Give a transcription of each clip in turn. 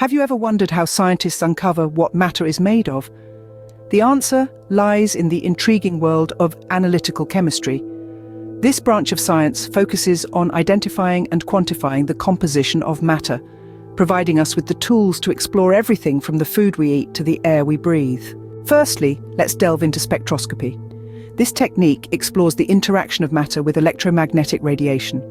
Have you ever wondered how scientists uncover what matter is made of? The answer lies in the intriguing world of analytical chemistry. This branch of science focuses on identifying and quantifying the composition of matter, providing us with the tools to explore everything from the food we eat to the air we breathe. Firstly, let's delve into spectroscopy. This technique explores the interaction of matter with electromagnetic radiation.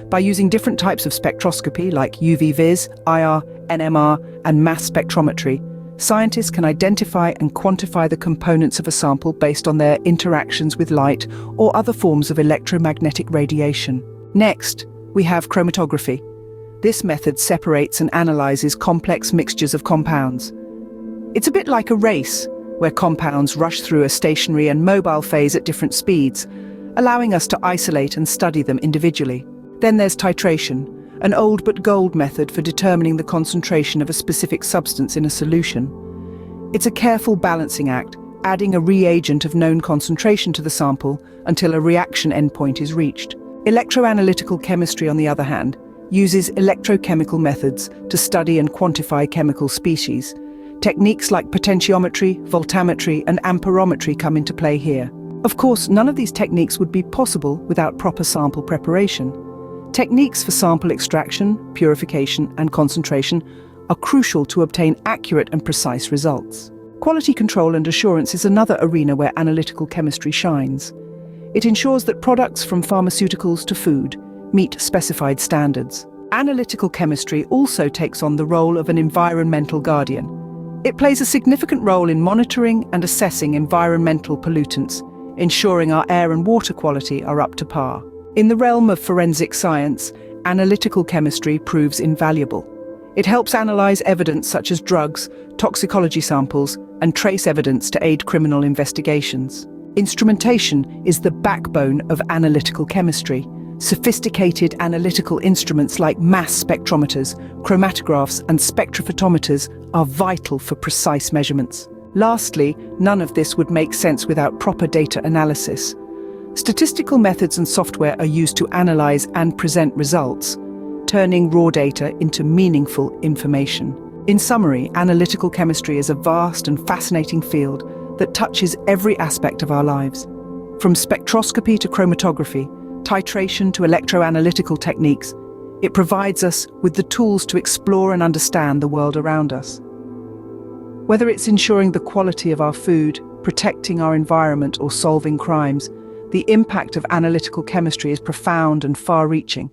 By using different types of spectroscopy like UV-Vis, IR, NMR, and mass spectrometry, scientists can identify and quantify the components of a sample based on their interactions with light or other forms of electromagnetic radiation. Next, we have chromatography. This method separates and analyzes complex mixtures of compounds. It's a bit like a race, where compounds rush through a stationary and mobile phase at different speeds, allowing us to isolate and study them individually. Then there's titration, an old but gold method for determining the concentration of a specific substance in a solution. It's a careful balancing act, adding a reagent of known concentration to the sample until a reaction endpoint is reached. Electroanalytical chemistry, on the other hand, uses electrochemical methods to study and quantify chemical species. Techniques like potentiometry, voltammetry, and amperometry come into play here. Of course, none of these techniques would be possible without proper sample preparation. Techniques for sample extraction, purification, and concentration are crucial to obtain accurate and precise results. Quality control and assurance is another arena where analytical chemistry shines. It ensures that products from pharmaceuticals to food meet specified standards. Analytical chemistry also takes on the role of an environmental guardian. It plays a significant role in monitoring and assessing environmental pollutants, ensuring our air and water quality are up to par. In the realm of forensic science, analytical chemistry proves invaluable. It helps analyze evidence such as drugs, toxicology samples, and trace evidence to aid criminal investigations. Instrumentation is the backbone of analytical chemistry. Sophisticated analytical instruments like mass spectrometers, chromatographs, and spectrophotometers are vital for precise measurements. Lastly, none of this would make sense without proper data analysis. Statistical methods and software are used to analyze and present results, turning raw data into meaningful information. In summary, analytical chemistry is a vast and fascinating field that touches every aspect of our lives. From spectroscopy to chromatography, titration to electroanalytical techniques, it provides us with the tools to explore and understand the world around us. Whether it's ensuring the quality of our food, protecting our environment, or solving crimes, the impact of analytical chemistry is profound and far-reaching.